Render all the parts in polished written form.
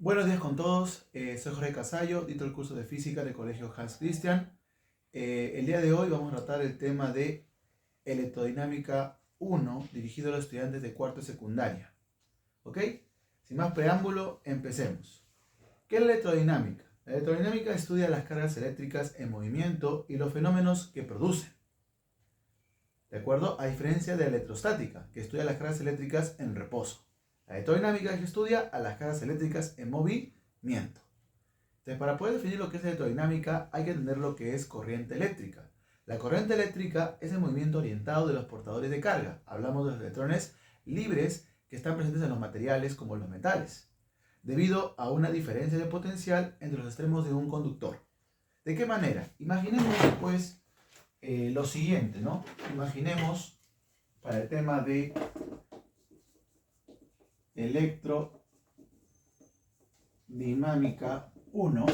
Buenos días con todos, soy Jorge Casallo, dicto el curso de física del colegio Hans Christian. El día de hoy vamos a tratar el tema de electrodinámica 1 dirigido a los estudiantes de cuarto de secundaria. ¿Ok? Sin más preámbulo, empecemos. ¿Qué es la electrodinámica? La electrodinámica estudia las cargas eléctricas en movimiento y los fenómenos que producen. ¿De acuerdo? A diferencia de la electrostática, que estudia las cargas eléctricas en reposo. La electrodinámica es que estudia a las cargas eléctricas en movimiento. Entonces, para poder definir lo que es la electrodinámica, hay que entender lo que es corriente eléctrica. La corriente eléctrica es el movimiento orientado de los portadores de carga. Hablamos de los electrones libres que están presentes en los materiales como los metales, debido a una diferencia de potencial entre los extremos de un conductor. ¿De qué manera? Imaginemos, pues, lo siguiente, ¿no? Imaginemos, para el tema de electrodinámica 1,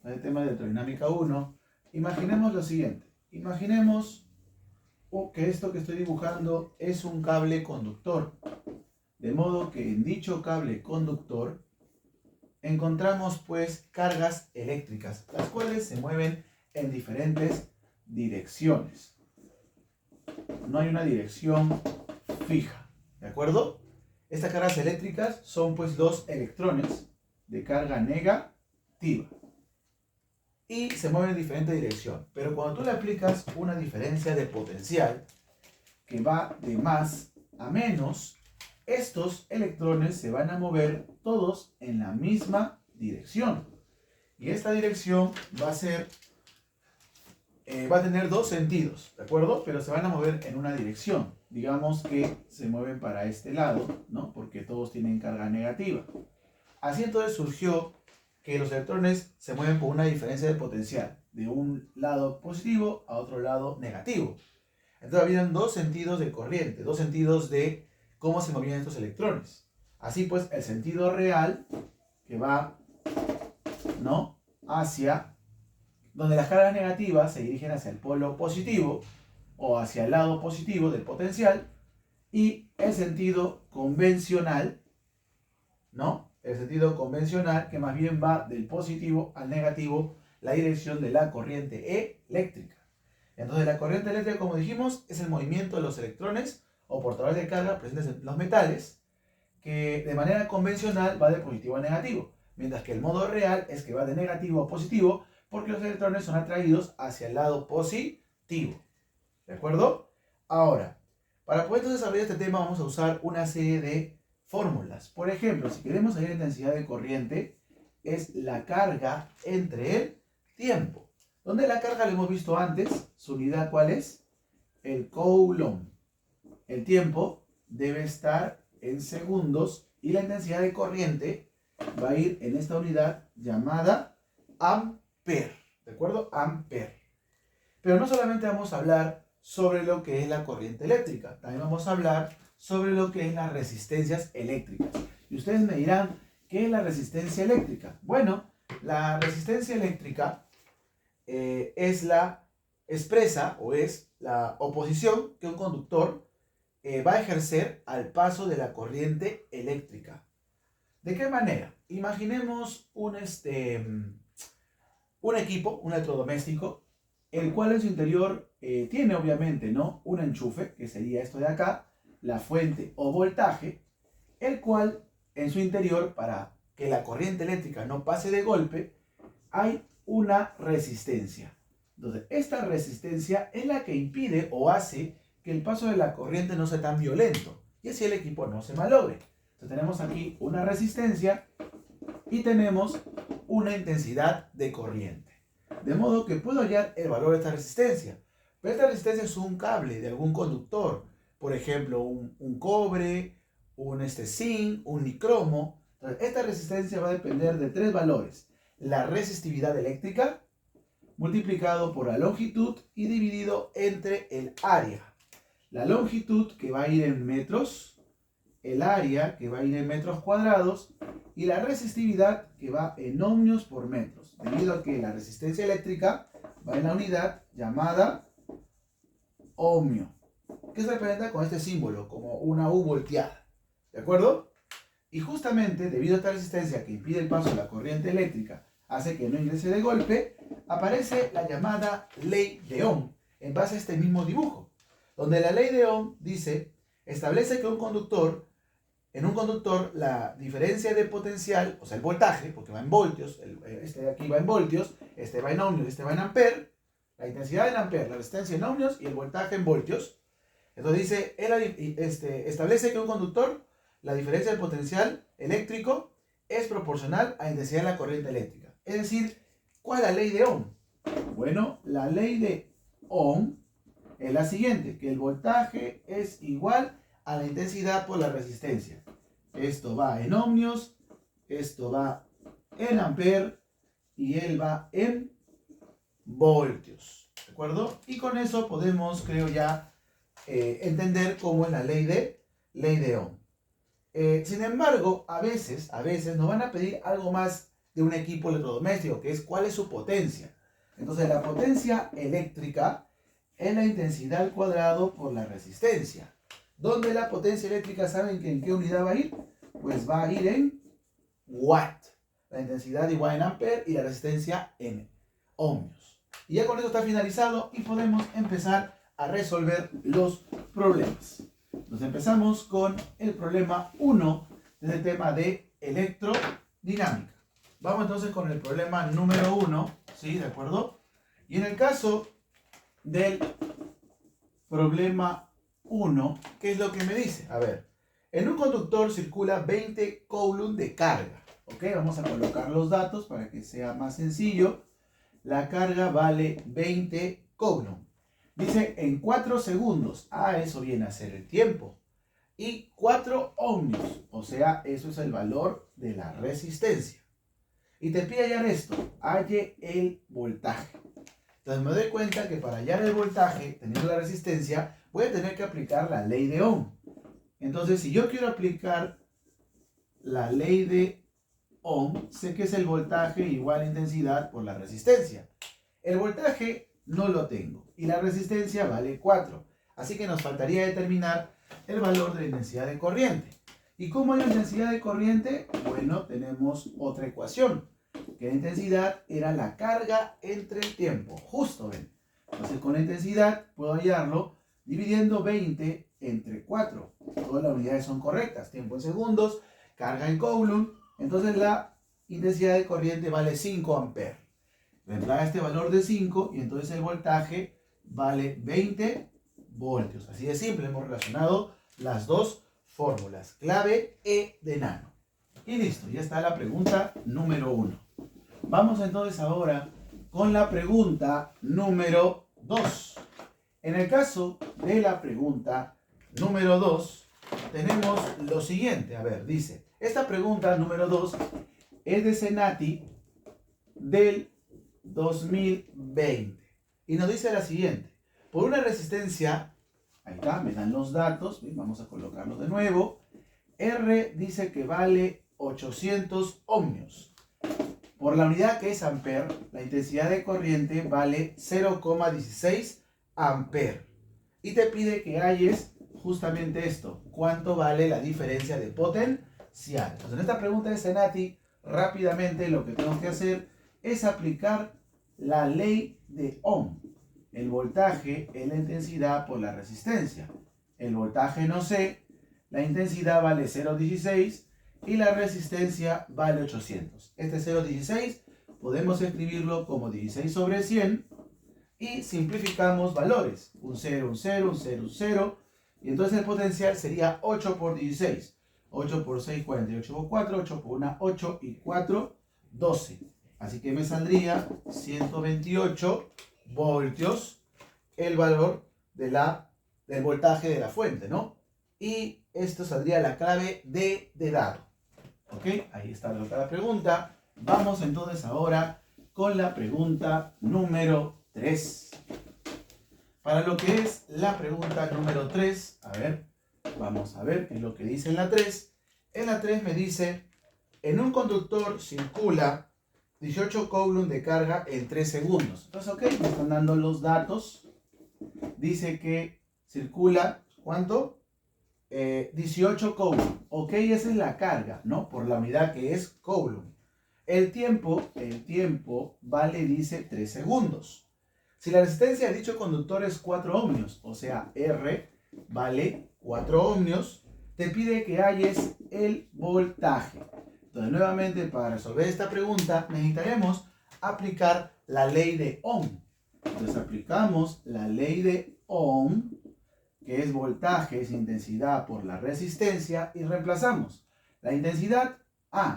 el tema de electrodinámica 1, imaginemos lo siguiente. Imaginemos que esto que estoy dibujando es un cable conductor. De modo que en dicho cable conductor encontramos pues cargas eléctricas, las cuales se mueven en diferentes direcciones. No hay una dirección fija, ¿de acuerdo? Estas cargas eléctricas son pues los electrones de carga negativa y se mueven en diferente dirección. Pero cuando tú le aplicas una diferencia de potencial que va de más a menos, estos electrones se van a mover todos en la misma dirección. Y esta dirección va a tener dos sentidos, ¿de acuerdo? Pero se van a mover en una dirección. Digamos que se mueven para este lado, ¿no? Porque todos tienen carga negativa. Así entonces surgió que los electrones se mueven por una diferencia de potencial, de un lado positivo a otro lado negativo. Entonces habían dos sentidos de corriente, dos sentidos de cómo se movían estos electrones. Así pues, el sentido real que va, ¿no?, hacia donde las cargas negativas se dirigen hacia el polo positivo o hacia el lado positivo del potencial, y el sentido convencional, ¿no? El sentido convencional que más bien va del positivo al negativo, la dirección de la corriente eléctrica. Entonces la corriente eléctrica, como dijimos, es el movimiento de los electrones o portadores de carga presentes en los metales, que de manera convencional va de positivo a negativo, mientras que el modo real es que va de negativo a positivo, porque los electrones son atraídos hacia el lado positivo. ¿De acuerdo? Ahora, para poder entonces desarrollar este tema vamos a usar una serie de fórmulas. Por ejemplo, si queremos saber la intensidad de corriente, es la carga entre el tiempo. Donde la carga lo hemos visto antes, su unidad ¿cuál es? El coulomb. El tiempo debe estar en segundos y la intensidad de corriente va a ir en esta unidad llamada ampere. ¿De acuerdo? Ampere. Pero no solamente vamos a hablar sobre lo que es la corriente eléctrica, también vamos a hablar sobre lo que es las resistencias eléctricas. Y ustedes me dirán, ¿qué es la resistencia eléctrica? Bueno, la resistencia eléctrica es la oposición que un conductor va a ejercer al paso de la corriente eléctrica. ¿De qué manera? Imaginemos un equipo, un electrodoméstico, el cual en su interior tiene obviamente, ¿no?, un enchufe, que sería esto de acá, la fuente o voltaje, el cual en su interior, para que la corriente eléctrica no pase de golpe, hay una resistencia. Entonces, esta resistencia es la que impide o hace que el paso de la corriente no sea tan violento y así el equipo no se malogre. Entonces tenemos aquí una resistencia y tenemos una intensidad de corriente. De modo que puedo hallar el valor de esta resistencia. Pero esta resistencia es un cable de algún conductor. Por ejemplo, un cobre, un zinc, un nicromo. Entonces, esta resistencia va a depender de tres valores. La resistividad eléctrica, multiplicado por la longitud y dividido entre el área. La longitud, que va a ir en metros, el área, que va a ir en metros cuadrados, y la resistividad, que va en ohmios por metros, debido a que la resistencia eléctrica va en la unidad llamada ohmio, que se representa con este símbolo, como una U volteada. ¿De acuerdo? Y justamente debido a esta resistencia que impide el paso de la corriente eléctrica, hace que no ingrese de golpe, aparece la llamada ley de Ohm en base a este mismo dibujo, donde la ley de Ohm dice, establece que en un conductor la diferencia de potencial, o sea el voltaje, porque va en voltios, este de aquí va en voltios, este va en ohmios, este va en amper, la intensidad en amper, la resistencia en ohmios y el voltaje en voltios. Entonces dice, establece que un conductor, la diferencia de potencial eléctrico es proporcional a la intensidad de la corriente eléctrica. Es decir, ¿cuál es la ley de Ohm? Bueno, la ley de Ohm es la siguiente, que el voltaje es igual a la intensidad por la resistencia. Esto va en ohmios, esto va en amper y él va en voltios. ¿De acuerdo? Y con eso podemos, creo ya, entender cómo es la ley de Ohm. Sin embargo, a veces nos van a pedir algo más de un equipo electrodoméstico, que es cuál es su potencia. Entonces, la potencia eléctrica es la intensidad al cuadrado por la resistencia. ¿Dónde la potencia eléctrica saben que en qué unidad va a ir? Pues va a ir en watt. La intensidad igual en amper y la resistencia en ohmios. Y ya con esto está finalizado y podemos empezar a resolver los problemas. Entonces empezamos con el problema 1 del tema de electrodinámica. Vamos entonces con el problema número 1, ¿sí? ¿De acuerdo? Y en el caso del problema 1, ¿qué es lo que me dice? A ver, en un conductor circula 20 coulomb de carga. ¿Ok? Vamos a colocar los datos para que sea más sencillo. La carga vale 20 coulomb. Dice en 4 segundos. Ah, eso viene a ser el tiempo. Y 4 ohmios. O sea, eso es el valor de la resistencia. Y te pide hallar esto. Halle el voltaje. Entonces me doy cuenta que para hallar el voltaje, teniendo la resistencia, voy a tener que aplicar la ley de Ohm. Entonces, si yo quiero aplicar la ley de Ohm, sé que es el voltaje igual a intensidad por la resistencia. El voltaje no lo tengo y la resistencia vale 4. Así que nos faltaría determinar el valor de la intensidad de corriente. ¿Y cómo hay la intensidad de corriente? Bueno, tenemos otra ecuación, que la intensidad era la carga entre el tiempo. Justo, ven. Entonces, con la intensidad puedo hallarlo dividiendo 20 entre 4. Todas las unidades son correctas. Tiempo en segundos, carga en coulomb. Entonces, la intensidad de corriente vale 5 amperes. Vendrá este valor de 5 y entonces el voltaje vale 20 voltios. Así de simple, hemos relacionado las dos fórmulas, clave E de nano. Y listo, ya está la pregunta número 1. Vamos entonces ahora con la pregunta número 2. En el caso de la pregunta número 2, tenemos lo siguiente. A ver, dice, esta pregunta número 2 es de Senati del 2020. Y nos dice la siguiente. Por una resistencia, ahí está, me dan los datos, vamos a colocarlos de nuevo. R dice que vale 800 ohmios. Por la unidad que es amper, la intensidad de corriente vale 0,16 amper. Y te pide que halles justamente esto. ¿Cuánto vale la diferencia de potencial? Entonces, en esta pregunta de Senati, rápidamente lo que tengo que hacer es aplicar la ley de Ohm. El voltaje es la intensidad por la resistencia. El voltaje no sé, la intensidad vale 0,16 y la resistencia vale 800. Este 0,16 podemos escribirlo como 16 sobre 100 y simplificamos valores. Un 0, un 0, un 0, un 0. Y entonces el potencial sería 8 por 16. 8 por 6, 48 por 4. 8 por 1, 8 y 4, 12. Así que me saldría 128 voltios el valor del voltaje de la fuente, ¿no? Y esto saldría la clave D de dado. ¿Ok? Ahí está la otra pregunta. Vamos entonces ahora con la pregunta número 3. Para lo que es la pregunta número 3, a ver, vamos a ver qué es lo que dice en la 3. En la 3 me dice, en un conductor circula 18 coulomb de carga en 3 segundos. Entonces, ok, me están dando los datos. Dice que circula, ¿cuánto? 18 coulomb. Ok, esa es la carga, ¿no? Por la unidad que es coulomb. El tiempo vale, dice, 3 segundos. Si la resistencia de dicho conductor es 4 ohmios, o sea, R vale 4 ohmios, te pide que halles el voltaje. Entonces, nuevamente, para resolver esta pregunta, necesitaremos aplicar la ley de Ohm. Entonces, aplicamos la ley de Ohm, que es voltaje es intensidad por la resistencia, y reemplazamos la intensidad.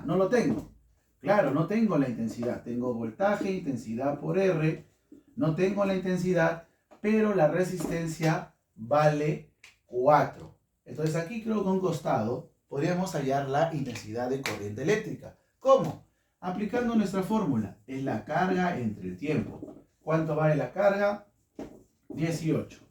No lo tengo. Claro, no tengo la intensidad. Tengo voltaje, intensidad por R. No tengo la intensidad, pero la resistencia vale 4. Entonces aquí creo que a un costado podríamos hallar la intensidad de corriente eléctrica. ¿Cómo? Aplicando nuestra fórmula. Es la carga entre el tiempo. ¿Cuánto vale la carga? 18.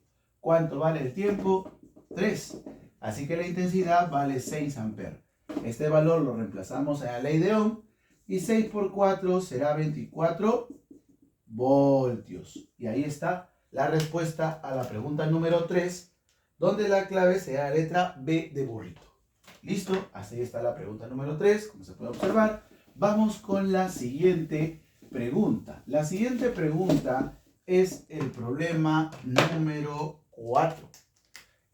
¿Cuánto vale el tiempo? 3. Así que la intensidad vale 6 amperes. Este valor lo reemplazamos en la ley de Ohm. Y 6 por 4 será 24 voltios. Y ahí está la respuesta a la pregunta número 3, donde la clave será la letra B de burrito. ¿Listo? Así está la pregunta número 3, como se puede observar. Vamos con la siguiente pregunta. La siguiente pregunta es el problema número 4.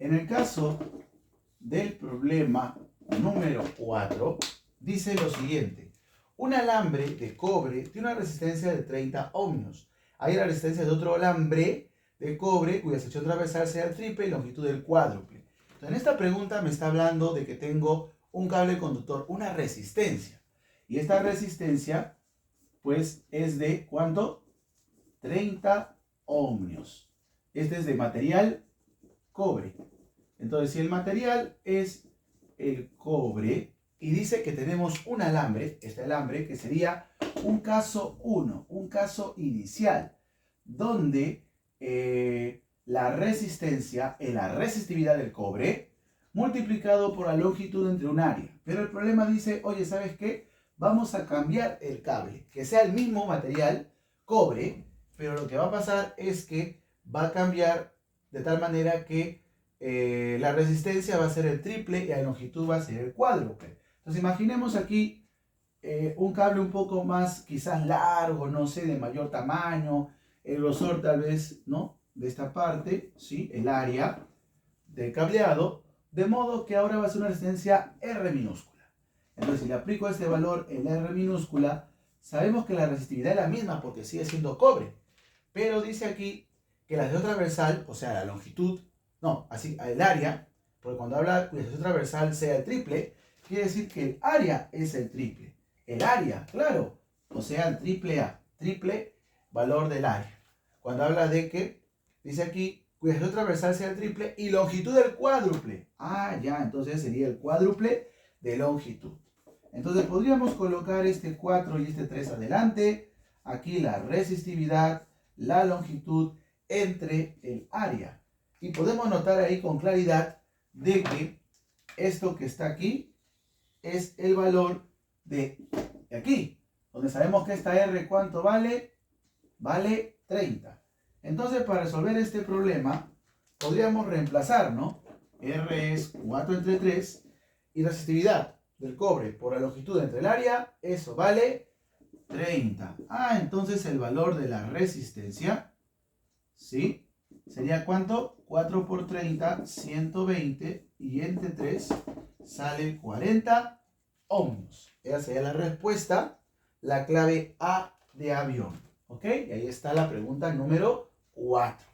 En el caso del problema número 4, dice lo siguiente. Un alambre de cobre tiene una resistencia de 30 ohmios. Hay la resistencia de otro alambre de cobre cuya sección transversal sea el triple y longitud del cuádruple. Entonces, en esta pregunta me está hablando de que tengo un cable conductor, una resistencia. Y esta resistencia, pues, es de ¿cuánto? 30 ohmios. Este es de material cobre. Entonces, si el material es el cobre, y dice que tenemos un alambre, este alambre que sería un caso 1, un caso inicial, donde la resistencia es la resistividad del cobre multiplicado por la longitud entre un área. Pero el problema dice, oye, ¿sabes qué? Vamos a cambiar el cable, que sea el mismo material, cobre, pero lo que va a pasar es que va a cambiar de tal manera que la resistencia va a ser el triple y la longitud va a ser el cuádruple. Entonces imaginemos aquí un cable un poco más quizás largo, no sé, de mayor tamaño, el grosor tal vez, ¿no? De esta parte, ¿sí? El área del cableado, de modo que ahora va a ser una resistencia R minúscula. Entonces si le aplico este valor en R minúscula, sabemos que la resistividad es la misma porque sigue siendo cobre. Pero dice aquí que la sección transversal, o sea, la longitud, no, así, el área, porque cuando habla que la sección transversal sea el triple, quiere decir que el área es el triple. El área, claro, o sea, el triple A, triple valor del área. Cuando habla de que, dice aquí, cuya sección transversal sea el triple y longitud del cuádruple. Ya, entonces sería el cuádruple de longitud. Entonces podríamos colocar este 4 y este 3 adelante. Aquí la resistividad, la longitud entre el área. Y podemos notar ahí con claridad de que esto que está aquí es el valor de aquí, donde sabemos que esta R, ¿cuánto vale? Vale 30. Entonces, para resolver este problema, podríamos reemplazar, ¿no? R es 4 entre 3 y resistividad del cobre por la longitud entre el área, eso vale 30. Entonces el valor de la resistencia, ¿sí? ¿Sería cuánto? 4 por 30, 120, y entre 3 sale 40 ohmios. Esa sería la respuesta, la clave A de avión. ¿Ok? Y ahí está la pregunta número 4.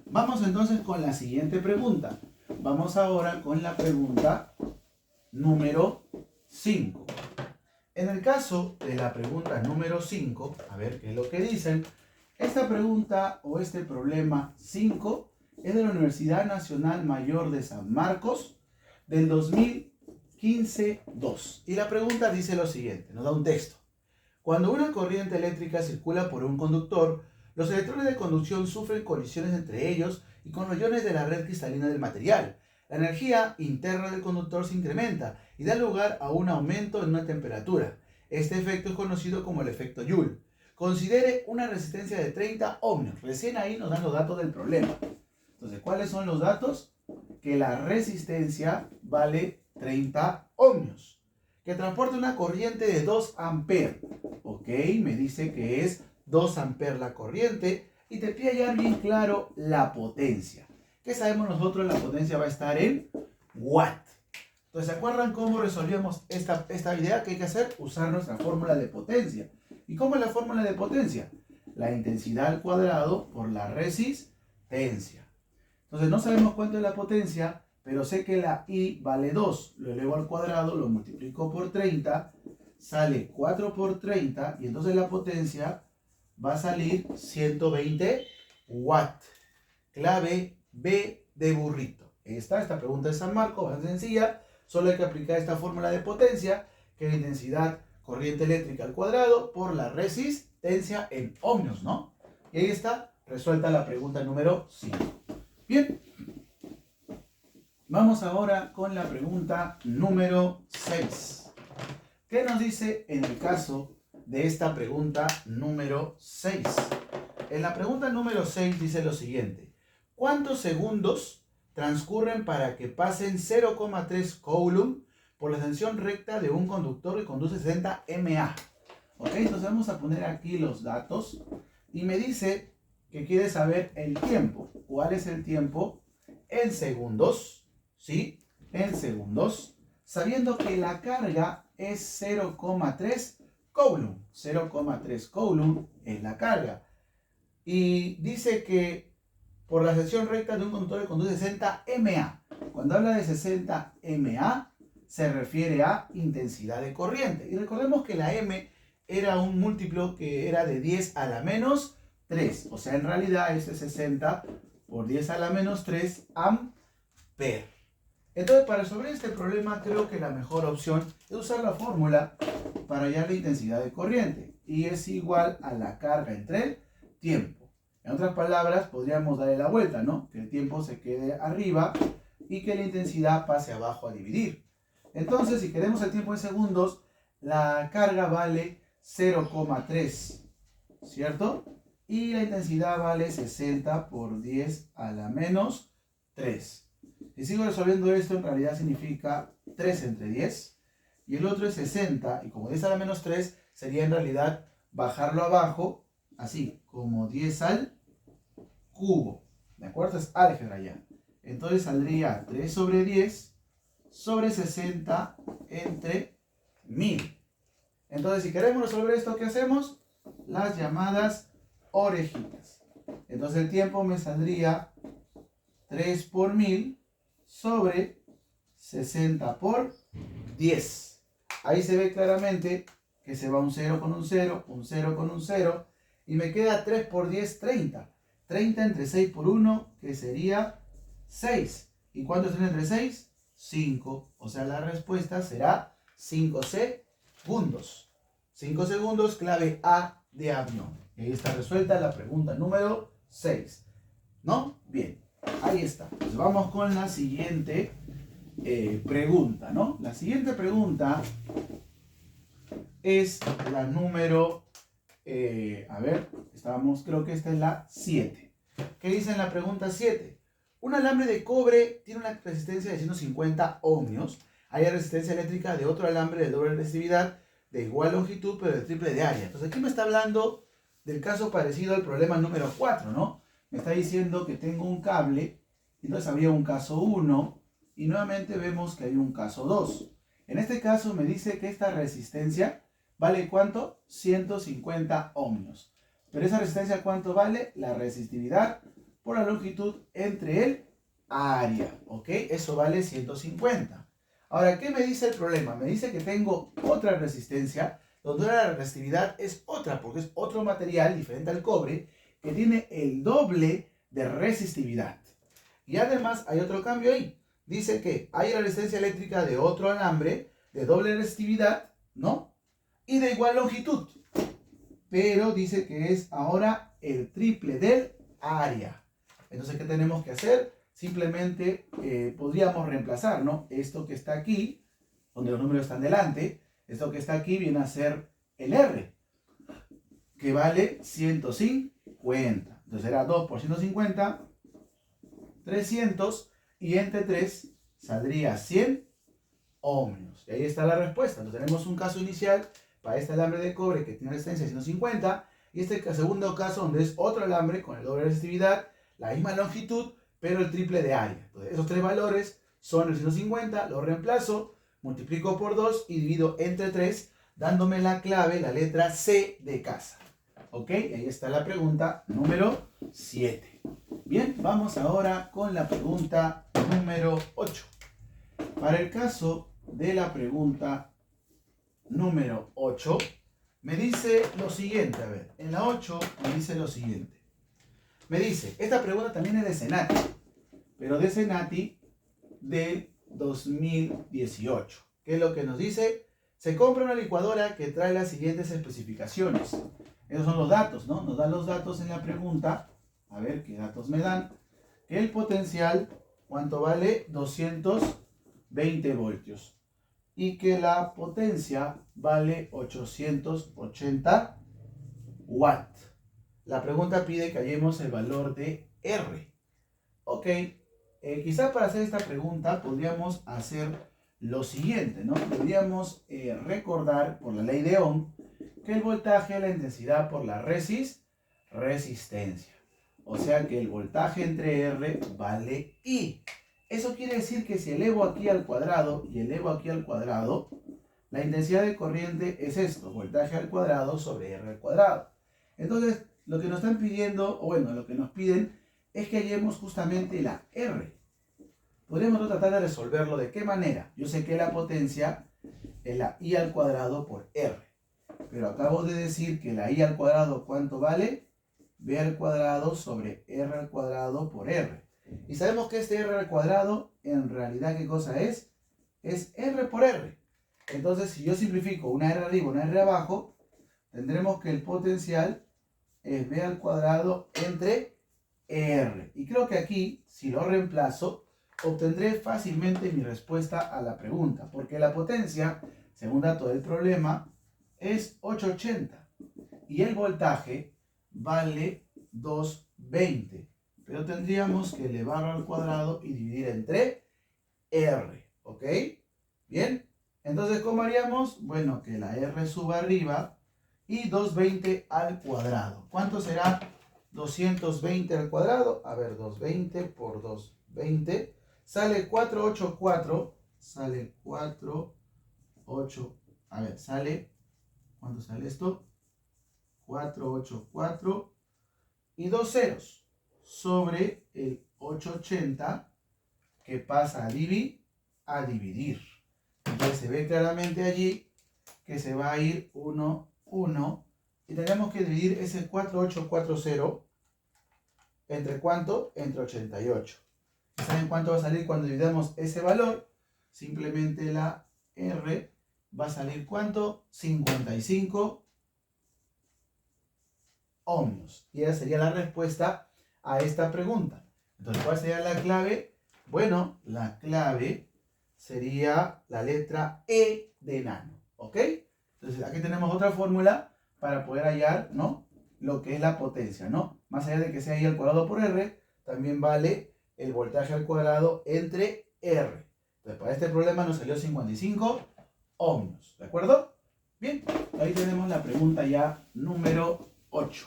Vamos entonces con la siguiente pregunta. Vamos ahora con la pregunta número 5. En el caso de la pregunta número 5, a ver qué es lo que dicen. Esta pregunta o este problema 5 es de la Universidad Nacional Mayor de San Marcos del 2015-2. Y la pregunta dice lo siguiente, nos da un texto. Cuando una corriente eléctrica circula por un conductor, los electrones de conducción sufren colisiones entre ellos y con los iones de la red cristalina del material. La energía interna del conductor se incrementa y da lugar a un aumento en una temperatura. Este efecto es conocido como el efecto Joule. Considere una resistencia de 30 ohmios. Recién ahí nos dan los datos del problema. Entonces, ¿cuáles son los datos? que la resistencia vale 30 ohmios, que transporta una corriente de 2 amperes. Ok, me dice que es 2 amperes la corriente y te pide ya bien claro la potencia. ¿Qué sabemos nosotros? La potencia va a estar en watt. Entonces, ¿se acuerdan cómo resolvíamos esta idea? ¿Qué hay que hacer? Usar nuestra fórmula de potencia. ¿Y cómo es la fórmula de potencia? La intensidad al cuadrado por la resistencia. Entonces, no sabemos cuánto es la potencia, pero sé que la I vale 2. Lo elevo al cuadrado, lo multiplico por 30, sale 4 por 30, y entonces la potencia va a salir 120 watts. Clave B de burrito. Esta pregunta es San Marcos, bastante sencilla. Solo hay que aplicar esta fórmula de potencia, que es la intensidad corriente eléctrica al cuadrado por la resistencia en ohmios, ¿no? Y ahí está resuelta la pregunta número 5. Bien. Vamos ahora con la pregunta número 6. ¿Qué nos dice en el caso de esta pregunta número 6? En la pregunta número 6 dice lo siguiente. ¿Cuántos segundos transcurren para que pasen 0,3 coulomb por la extensión recta de un conductor que conduce 60 mA? Ok, entonces vamos a poner aquí los datos y me dice que quiere saber el tiempo. ¿Cuál es el tiempo? En segundos, ¿sí? En segundos, sabiendo que la carga es 0,3 coulomb. 0,3 coulomb es la carga. Y dice que por la sección recta de un conductor que conduce 60 mA. Cuando habla de 60 mA, se refiere a intensidad de corriente. Y recordemos que la M era un múltiplo que era de 10 a la menos 3. O sea, en realidad es 60 por 10 a la menos 3 amperes. Entonces, para resolver este problema, creo que la mejor opción es usar la fórmula para hallar la intensidad de corriente. Y es igual a la carga entre el tiempo. En otras palabras, podríamos darle la vuelta, ¿no? Que el tiempo se quede arriba y que la intensidad pase abajo a dividir. Entonces, si queremos el tiempo en segundos, la carga vale 0,3, ¿cierto? Y la intensidad vale 60 por 10 a la menos 3. Si sigo resolviendo esto, en realidad significa 3 entre 10. Y el otro es 60. Y como 10 a la menos 3, sería en realidad bajarlo abajo, así, como 10 al cubo. ¿De acuerdo? Es álgebra ya. Entonces saldría 3 sobre 10 sobre 60 entre 1000. Entonces, si queremos resolver esto, ¿qué hacemos? Las llamadas orejitas. Entonces el tiempo me saldría 3 por 1000 sobre 60 por 10. Ahí se ve claramente que se va un 0 con un 0, un 0 con un 0, y me queda 3 por 10, 30. 30 entre 6 por 1, que sería 6. ¿Y cuánto es 3 entre 6? 5. O sea, la respuesta será 5 segundos. 5 segundos, clave A de avión. Y ahí está resuelta la pregunta número 6. ¿No? Bien, ahí está. Pues vamos con la siguiente pregunta, ¿no? La siguiente pregunta es la número, creo que esta es la 7. ¿Qué dice en la pregunta 7? Un alambre de cobre tiene una resistencia de 150 ohmios. Hay resistencia eléctrica de otro alambre de doble resistividad de igual longitud, pero de triple de área. Entonces aquí me está hablando del caso parecido al problema número 4, ¿no? Me está diciendo que tengo un cable, entonces habría un caso 1, y nuevamente vemos que hay un caso 2. En este caso me dice que esta resistencia vale ¿cuánto? 150 ohmios. Pero esa resistencia, ¿cuánto vale? La resistividad por la longitud entre el área, ¿ok? Eso vale 150. Ahora, ¿qué me dice el problema? Me dice que tengo otra resistencia, donde la resistividad es otra, porque es otro material diferente al cobre, que tiene el doble de resistividad. Y además hay otro cambio ahí. Dice que hay la resistencia eléctrica de otro alambre de doble resistividad, ¿no? Y de igual longitud. Pero dice que es ahora el triple del área. Entonces, ¿qué tenemos que hacer? Simplemente podríamos reemplazar, ¿no? Esto que está aquí, donde los números están delante, esto que está aquí viene a ser el R, que vale 150. Entonces será 2 por 150, 300, y entre 3 saldría 100 ohmios. Y ahí está la respuesta. Entonces tenemos un caso inicial para este alambre de cobre que tiene resistencia de 150 y este segundo caso donde es otro alambre con el doble de resistividad, la misma longitud, pero el triple de área. Entonces esos tres valores son el 150, lo reemplazo, multiplico por 2 y divido entre 3, dándome la clave, la letra C de casa. ¿Ok? Ahí está la pregunta número 7. Bien, vamos ahora con la pregunta número 8. Para el caso de la pregunta número 8, me dice lo siguiente. A ver, en la 8 me dice lo siguiente. Me dice, esta pregunta también es de Senati, pero de Senati del 2018. ¿Qué es lo que nos dice? Se compra una licuadora que trae las siguientes especificaciones. Esos son los datos, ¿no? Nos dan los datos en la pregunta. A ver, ¿qué datos me dan? Que el potencial, ¿cuánto vale? 220 voltios. Y que la potencia vale 880 watts. La pregunta pide que hallemos el valor de R. Ok, quizás para hacer esta pregunta podríamos hacer lo siguiente, ¿no? Podríamos recordar por la ley de Ohm que el voltaje es la intensidad por la resistencia. O sea que el voltaje entre R vale I. Eso quiere decir que si elevo aquí al cuadrado y elevo aquí al cuadrado, la intensidad de corriente es esto, voltaje al cuadrado sobre R al cuadrado. Entonces, lo que nos están pidiendo, o bueno, lo que nos piden es que hallemos justamente la R. Podríamos tratar de resolverlo de qué manera. Yo sé que la potencia es la I al cuadrado por R. Pero acabo de decir que la I al cuadrado, ¿cuánto vale? B al cuadrado sobre R al cuadrado por R. Y sabemos que este R al cuadrado, en realidad, ¿qué cosa es? Es R por R. Entonces, si yo simplifico una R arriba, una R abajo, tendremos que el potencial es B al cuadrado entre R. Y creo que aquí, si lo reemplazo, obtendré fácilmente mi respuesta a la pregunta. Porque la potencia, según dato del problema, es 880. Y el voltaje vale 220. Pero tendríamos que elevarlo al cuadrado y dividir entre R. ¿Ok? Bien. Entonces, ¿cómo haríamos? Bueno, que la R suba arriba y 220 al cuadrado. ¿Cuánto será 220 al cuadrado? A ver, 220 por 220. Sale 484. Sale 48. A ver, sale. ¿Cuánto sale esto? 484 y dos ceros sobre el 880 que pasa a dividir. Entonces se ve claramente allí que se va a ir 1, 1 y tenemos que dividir ese 4840 ¿entre cuánto? Entre 88. ¿Saben cuánto va a salir cuando dividamos ese valor? Simplemente la R va a salir ¿cuánto? 55 ohmios. Y esa sería la respuesta a esta pregunta. Entonces, ¿cuál sería la clave? Bueno, la clave sería la letra E de enano. ¿Ok? Entonces, aquí tenemos otra fórmula para poder hallar, ¿no?, lo que es la potencia, ¿no? Más allá de que sea I al cuadrado por R, también vale el voltaje al cuadrado entre R. Entonces, para este problema nos salió 55 ohmios. ¿De acuerdo? Bien, ahí tenemos la pregunta ya número 8.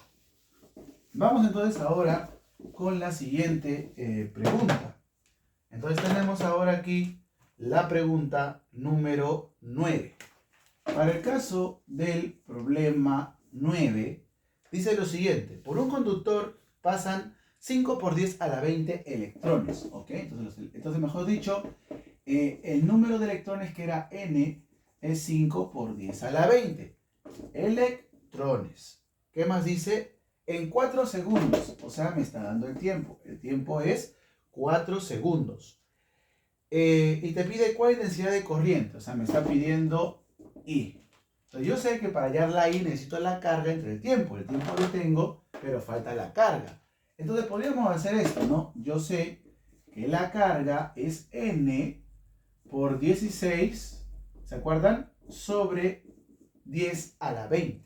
Vamos entonces ahora con la siguiente pregunta. Entonces tenemos ahora aquí la pregunta número 9. Para el caso del problema 9, dice lo siguiente. Por un conductor pasan 5 por 10 a la 20 electrones. ¿Ok? Entonces mejor dicho, el número de electrones que era n es 5 por 10 a la 20. Electrones. ¿Qué más dice? En 4 segundos. O sea, me está dando el tiempo. El tiempo es 4 segundos. Y te pide cuál es la densidad de corriente. O sea, me está pidiendo I. Entonces yo sé que para hallar la I necesito la carga entre el tiempo. El tiempo lo tengo, pero falta la carga. Entonces podríamos hacer esto, ¿no? Yo sé que la carga es N por 16, ¿se acuerdan? Sobre 10 a la 20.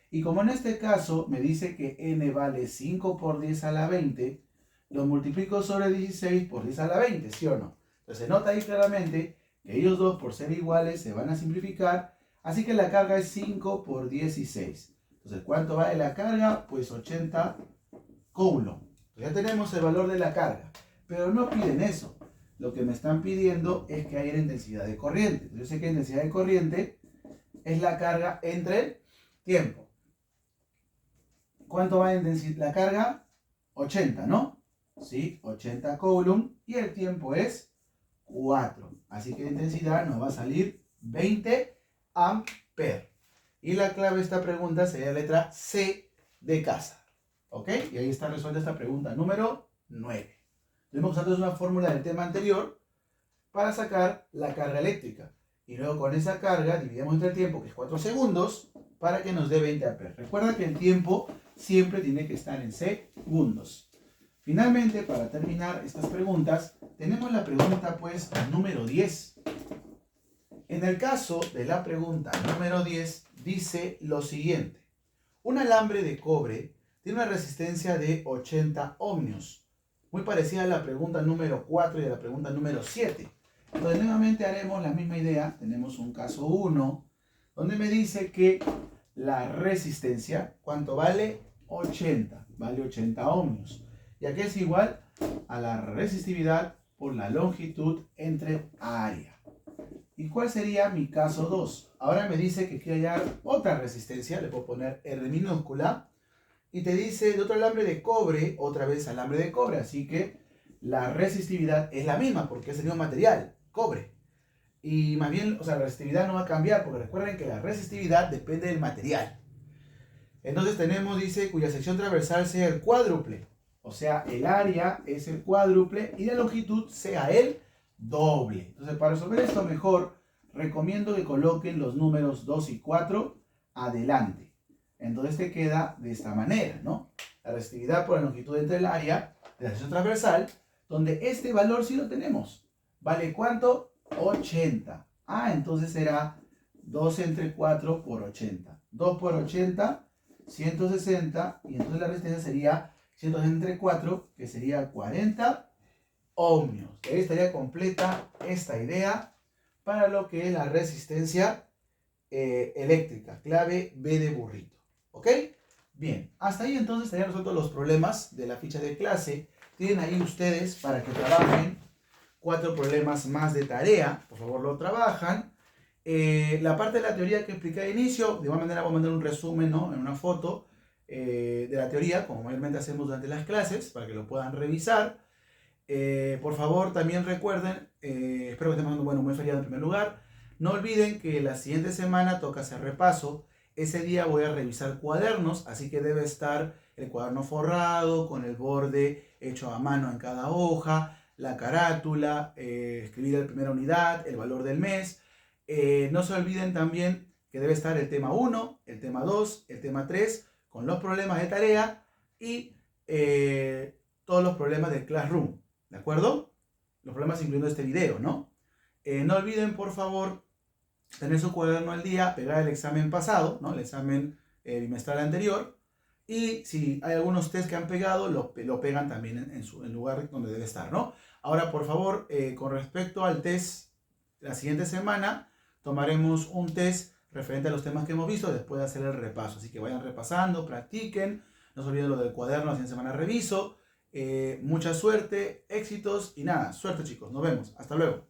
Y como en este caso me dice que N vale 5 por 10 a la 20, lo multiplico sobre 16 por 10 a la 20, ¿sí o no? Entonces se nota ahí claramente que ellos dos, por ser iguales, se van a simplificar. Así que la carga es 5 por 16. Entonces, ¿cuánto vale la carga? Pues 80 coulomb. Ya tenemos el valor de la carga. Pero no piden eso. Lo que me están pidiendo es que haya intensidad de corriente. Yo sé que intensidad de corriente es la carga entre el tiempo. ¿Cuánto va en la carga? 80, ¿no? Sí, 80 coulomb. Y el tiempo es 4. Así que la intensidad nos va a salir 20 amperes. Y la clave de esta pregunta sería la letra C de casa. ¿Ok? Y ahí está resuelta esta pregunta número 9. Tuvimos antes una fórmula del tema anterior para sacar la carga eléctrica. Y luego con esa carga dividimos entre el tiempo, que es 4 segundos, para que nos dé 20 amperes. Recuerda que el tiempo siempre tiene que estar en segundos. Finalmente, para terminar estas preguntas, tenemos la pregunta pues número 10. En el caso de la pregunta número 10, dice lo siguiente. Un alambre de cobre tiene una resistencia de 80 ohmios. Muy parecida a la pregunta número 4 y a la pregunta número 7. Entonces nuevamente haremos la misma idea. Tenemos un caso 1, donde me dice que la resistencia, ¿cuánto vale? 80. Vale 80 ohmios. Y aquí es igual a la resistividad por la longitud entre área. ¿Y cuál sería mi caso 2? Ahora me dice que quiere hallar otra resistencia, le puedo poner R minúscula, y te dice de otro alambre de cobre, otra vez alambre de cobre, así que la resistividad es la misma porque es el mismo material, cobre. Y más bien, o sea, la resistividad no va a cambiar porque recuerden que la resistividad depende del material. Entonces tenemos, dice, cuya sección transversal sea el cuádruple. O sea, el área es el cuádruple y la longitud sea el doble. Entonces, para resolver esto mejor, recomiendo que coloquen los números 2 y 4 adelante. Entonces te queda de esta manera, ¿no? La resistividad por la longitud entre el área de la sección transversal, donde este valor sí lo tenemos. ¿Vale cuánto? 80. Entonces será 2 entre 4 por 80. 2 por 80, 160. Y entonces la resistencia sería 160 entre 4, que sería 40 ohmios. Ahí estaría completa esta idea para lo que es la resistencia eléctrica. Clave B de burrito. ¿Ok? Bien, hasta ahí entonces estarían resueltos los problemas de la ficha de clase. Tienen ahí ustedes para que trabajen 4 problemas más de tarea. Por favor, lo trabajan. La parte de la teoría que expliqué al inicio, de igual manera voy a mandar un resumen, ¿no? En una foto de la teoría, como mayormente hacemos durante las clases, para que lo puedan revisar. Por favor, también recuerden, espero que estén pasando un buen feriado en primer lugar. No olviden que la siguiente semana toca hacer repaso. Ese día voy a revisar cuadernos, así que debe estar el cuaderno forrado, con el borde hecho a mano en cada hoja, la carátula, escribir la primera unidad, el valor del mes. No se olviden también que debe estar el tema 1, el tema 2, el tema 3, con los problemas de tarea y todos los problemas del Classroom, ¿de acuerdo? Los problemas incluyendo este video, ¿no? No olviden, por favor, tener su cuaderno al día, pegar el examen pasado, ¿no? El examen bimestral anterior. Y si hay algunos test que han pegado, lo pegan también en el lugar donde debe estar, ¿no? Ahora, por favor, con respecto al test, la siguiente semana tomaremos un test referente a los temas que hemos visto después de hacer el repaso. Así que vayan repasando, practiquen. No se olviden lo del cuaderno, la siguiente semana reviso. Mucha suerte, éxitos y nada, suerte chicos. Nos vemos. Hasta luego.